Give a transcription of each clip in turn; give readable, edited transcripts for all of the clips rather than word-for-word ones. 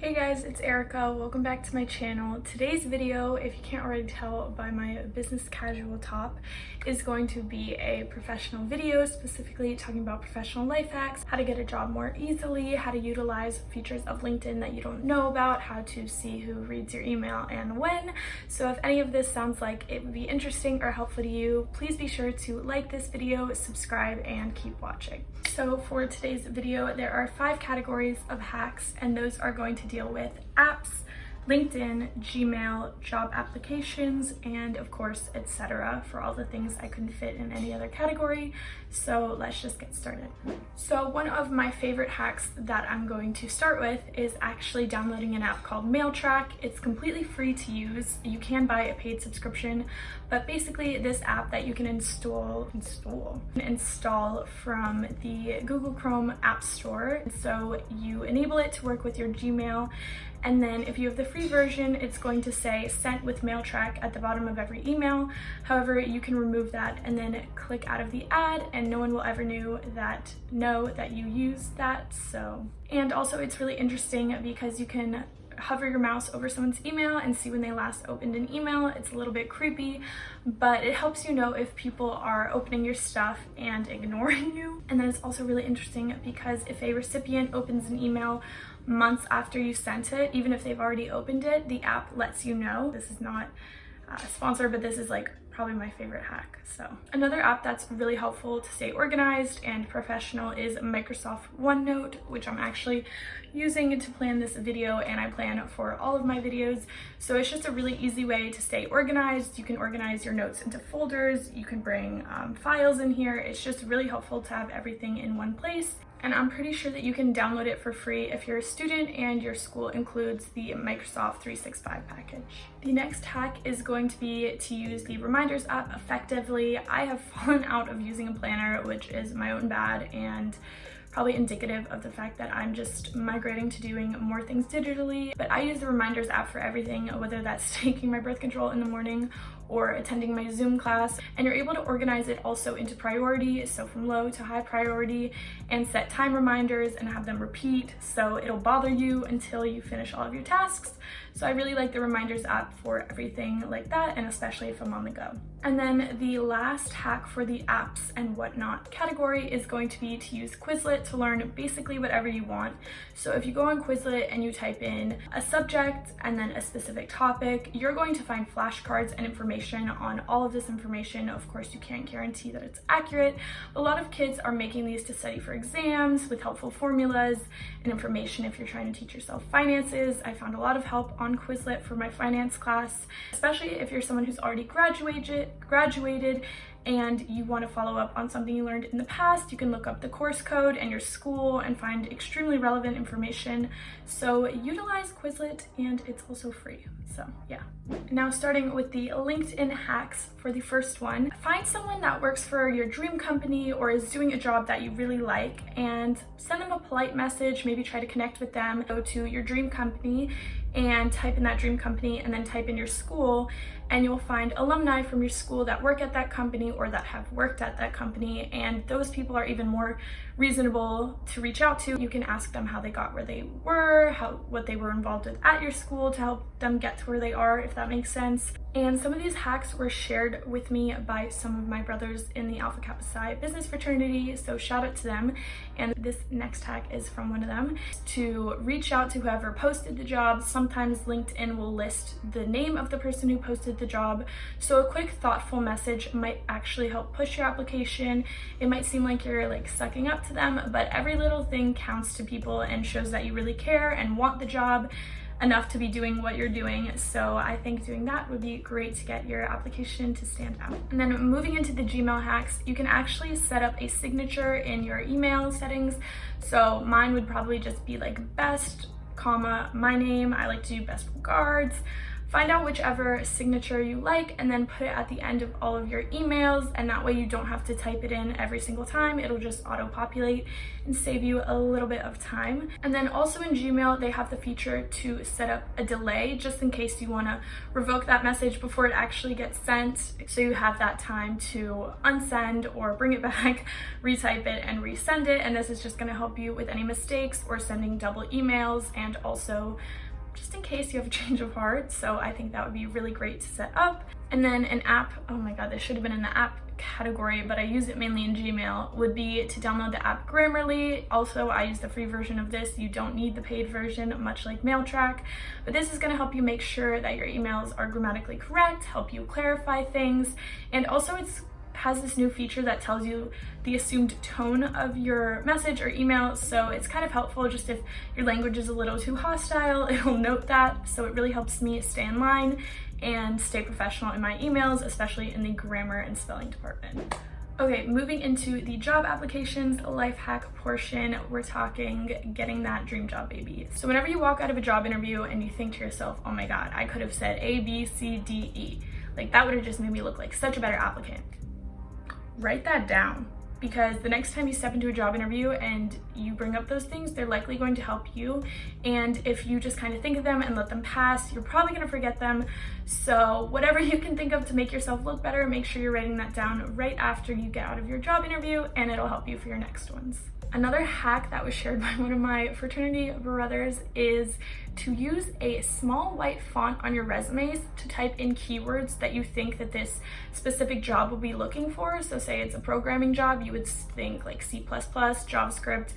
Hey guys, it's Erica. Welcome back to my channel. Today's video, if you can't already tell by my business casual top, is going to be a professional video, specifically talking about professional life hacks, how to get a job more easily, how to utilize features of LinkedIn that you don't know about, how to see who reads your email and when. So if any of this sounds like it would be interesting or helpful to you, please be sure to like this video, subscribe, and keep watching. So for today's video, there are 5 categories of hacks, and those are going to deal with apps, LinkedIn, Gmail, job applications, and of course, etc. for all the things I couldn't fit in any other category. So let's just get started. So one of my favorite hacks that I'm going to start with is actually downloading an app called MailTrack. It's completely free to use. You can buy a paid subscription, but basically this app that you can install from the Google Chrome App Store. So you enable it to work with your Gmail, and then if you have the free version, it's going to say sent with MailTrack at the bottom of every email. However, you can remove that and then click out of the ad, and no one will ever know that you use that. And also it's really interesting because you can hover your mouse over someone's email and see when they last opened an email. It's a little bit creepy, but it helps you know if people are opening your stuff and ignoring you. And then it's also really interesting because if a recipient opens an email months after you sent it, even if they've already opened it, the app lets you know. This is not sponsored, but this is like probably my favorite hack. So another app that's really helpful to stay organized and professional is Microsoft Onenote, which I'm actually using to plan this video, and I plan for all of my videos. So it's just a really easy way to stay organized. You can organize your notes into folders, you can bring files in here. It's just really helpful to have everything in one place. And I'm pretty sure that you can download it for free if you're a student and your school includes the Microsoft 365 package. The next hack is going to be to use the Reminders app effectively. I have fallen out of using a planner, which is my own bad and probably indicative of the fact that I'm just migrating to doing more things digitally. But I use the Reminders app for everything, whether that's taking my birth control in the morning or attending my Zoom class. And you're able to organize it also into priority, so from low to high priority, and set time reminders and have them repeat, so it'll bother you until you finish all of your tasks. So I really like the Reminders app for everything like that, and especially if I'm on the go. And then the last hack for the apps and whatnot category is going to be to use Quizlet to learn basically whatever you want. So if you go on Quizlet and you type in a subject and then a specific topic, you're going to find flashcards and information on all of this information. Of course, you can't guarantee that it's accurate. A lot of kids are making these to study for exams with helpful formulas and information if you're trying to teach yourself finances. I found a lot of help on Quizlet for my finance class, especially if you're someone who's already graduated and you want to follow up on something you learned in the past. You can look up the course code and your school and find extremely relevant information. So utilize Quizlet, and it's also free. So yeah. Now starting with the LinkedIn hacks for the first one, find someone that works for your dream company or is doing a job that you really like and send them a polite message, maybe try to connect with them. Go to your dream company and type in that dream company and then type in your school, and you'll find alumni from your school that work at that company or that have worked at that company, and those people are even more reasonable to reach out to. You can ask them how they got where they were, what they were involved with at your school to help them get to where they are, if that makes sense. And some of these hacks were shared with me by some of my brothers in the Alpha Kappa Psi business fraternity, so shout out to them. And this next hack is from one of them: to reach out to whoever posted the job. Sometimes LinkedIn will list the name of the person who posted the job, so a quick thoughtful message might actually help push your application. It might seem like you're like sucking up to them, but every little thing counts to people and shows that you really care and want the job enough to be doing what you're doing. So I think doing that would be great to get your application to stand out. And then moving into the Gmail hacks, you can actually set up a signature in your email settings. So mine would probably just be like best, comma, my name. I like to do best regards, Find out whichever signature you like and then put it at the end of all of your emails, and that way you don't have to type it in every single time. It'll just auto-populate and save you a little bit of time. And then also in Gmail, they have the feature to set up a delay just in case you want to revoke that message before it actually gets sent, so you have that time to unsend or bring it back, retype it and resend it. And this is just going to help you with any mistakes or sending double emails, and also just in case you have a change of heart. So I think that would be really great to set up. And then an app, oh my god, this should have been in the app category, but I use it mainly in Gmail, would be to download the app Grammarly. Also, I use the free version of this. You don't need the paid version, much like MailTrack, but this is going to help you make sure that your emails are grammatically correct, help you clarify things, and also has this new feature that tells you the assumed tone of your message or email. So it's kind of helpful just if your language is a little too hostile, it'll note that. So it really helps me stay in line and stay professional in my emails, especially in the grammar and spelling department. Okay, moving into the job applications life hack portion, we're talking getting that dream job, baby. So whenever you walk out of a job interview and you think to yourself, oh my god, I could have said A, B, C, D, E, like that would have just made me look like such a better applicant. Write that down, because the next time you step into a job interview and you bring up those things, they're likely going to help you. And if you just kind of think of them and let them pass, you're probably going to forget them. So whatever you can think of to make yourself look better, make sure you're writing that down right after you get out of your job interview, and it'll help you for your next ones. Another hack that was shared by one of my fraternity brothers is to use a small white font on your resumes to type in keywords that you think that this specific job will be looking for. So say it's a programming job, you would think like C++, JavaScript,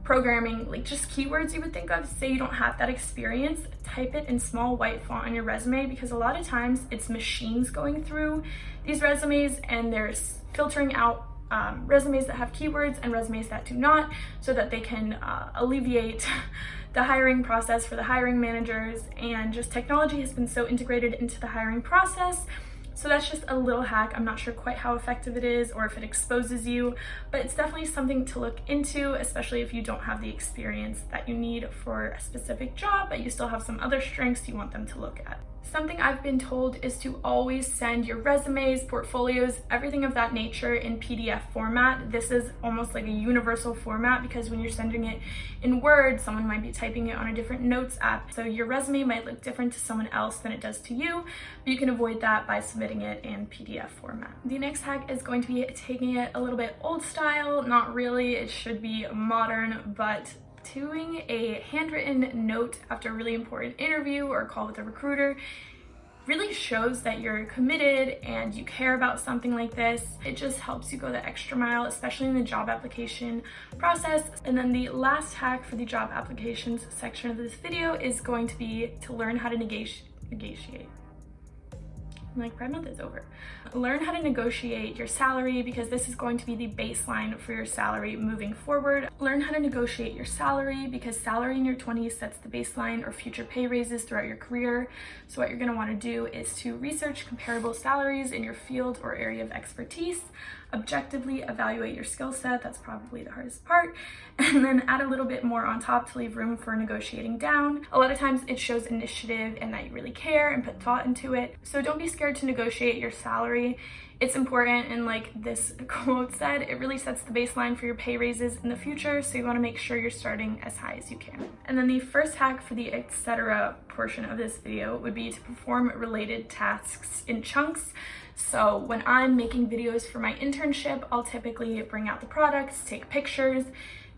programming, like just keywords you would think of. Say you don't have that experience, type it in small white font on your resume, because a lot of times it's machines going through these resumes and they're filtering out resumes that have keywords and resumes that do not, so that they can alleviate the hiring process for the hiring managers. And just technology has been so integrated into the hiring process. So that's just a little hack. I'm not sure quite how effective it is or if it exposes you, but it's definitely something to look into, especially if you don't have the experience that you need for a specific job, but you still have some other strengths you want them to look at. Something I've been told is to always send your resumes, portfolios, everything of that nature in PDF format. This is almost like a universal format, because when you're sending it in Word, someone might be typing it on a different notes app. So your resume might look different to someone else than it does to you, but you can avoid that by submitting it in PDF format. The next hack is going to be taking it a little bit old style. Not really, it should be modern, but doing a handwritten note after a really important interview or call with a recruiter really shows that you're committed and you care about something like this. It just helps you go the extra mile, especially in the job application process. And then the last hack for the job applications section of this video is going to be to learn how to negotiate. Like, Pride Month is over. Learn how to negotiate your salary, because this is going to be the baseline for your salary moving forward. Learn how to negotiate your salary, because salary in your 20s sets the baseline or future pay raises throughout your career. So what you're going to want to do is to research comparable salaries in your field or area of expertise, objectively evaluate your skill set, that's probably the hardest part, and then add a little bit more on top to leave room for negotiating down. A lot of times it shows initiative and that you really care and put thought into it. So don't be scared to negotiate your salary. It's important, and like this quote said, it really sets the baseline for your pay raises in the future, so you want to make sure you're starting as high as you can. And then the first hack for the etc. portion of this video would be to perform related tasks in chunks. So when I'm making videos for my internship, I'll typically bring out the products, take pictures.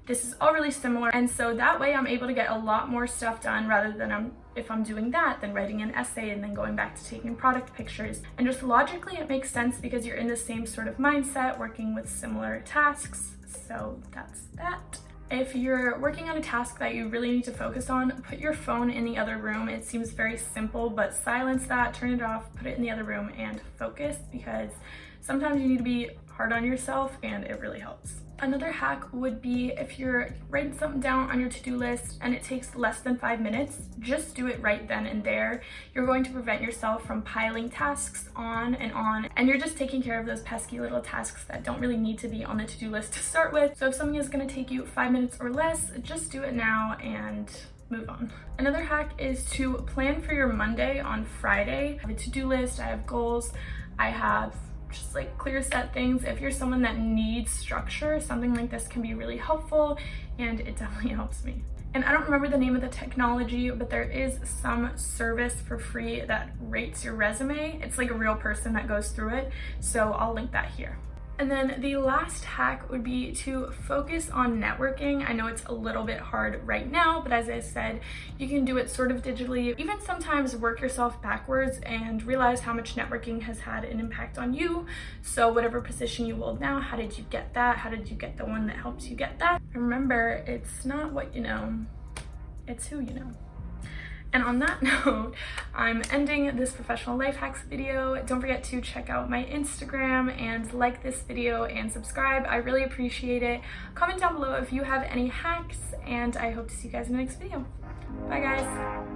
This is all really similar, and so that way I'm able to get a lot more stuff done, rather than if I'm doing that, then writing an essay and then going back to taking product pictures. And just logically it makes sense, because you're in the same sort of mindset, working with similar tasks. So that's that. If you're working on a task that you really need to focus on, put your phone in the other room. It seems very simple, but silence that, turn it off, put it in the other room, and focus, because sometimes you need to be hard on yourself and it really helps. Another hack would be, if you're writing something down on your to-do list and it takes less than 5 minutes, just do it right then and there. You're going to prevent yourself from piling tasks on, and you're just taking care of those pesky little tasks that don't really need to be on the to-do list to start with. So if something is going to take you 5 minutes or less, just do it now, and move on. Another hack is to plan for your Monday on Friday. I have a to-do list, I have goals, I have just like clear set things. If you're someone that needs structure, something like this can be really helpful, and it definitely helps me. And I don't remember the name of the technology, but there is some service for free that rates your resume. It's like a real person that goes through it, so I'll link that here. And then the last hack would be to focus on networking. I know it's a little bit hard right now, but as I said, you can do it sort of digitally. Even sometimes work yourself backwards and realize how much networking has had an impact on you. So whatever position you hold now, how did you get that? How did you get the one that helps you get that? Remember, it's not what you know, it's who you know. And on that note, I'm ending this professional life hacks video. Don't forget to check out my Instagram and like this video and subscribe. I really appreciate it. Comment down below if you have any hacks, and I hope to see you guys in the next video. Bye guys.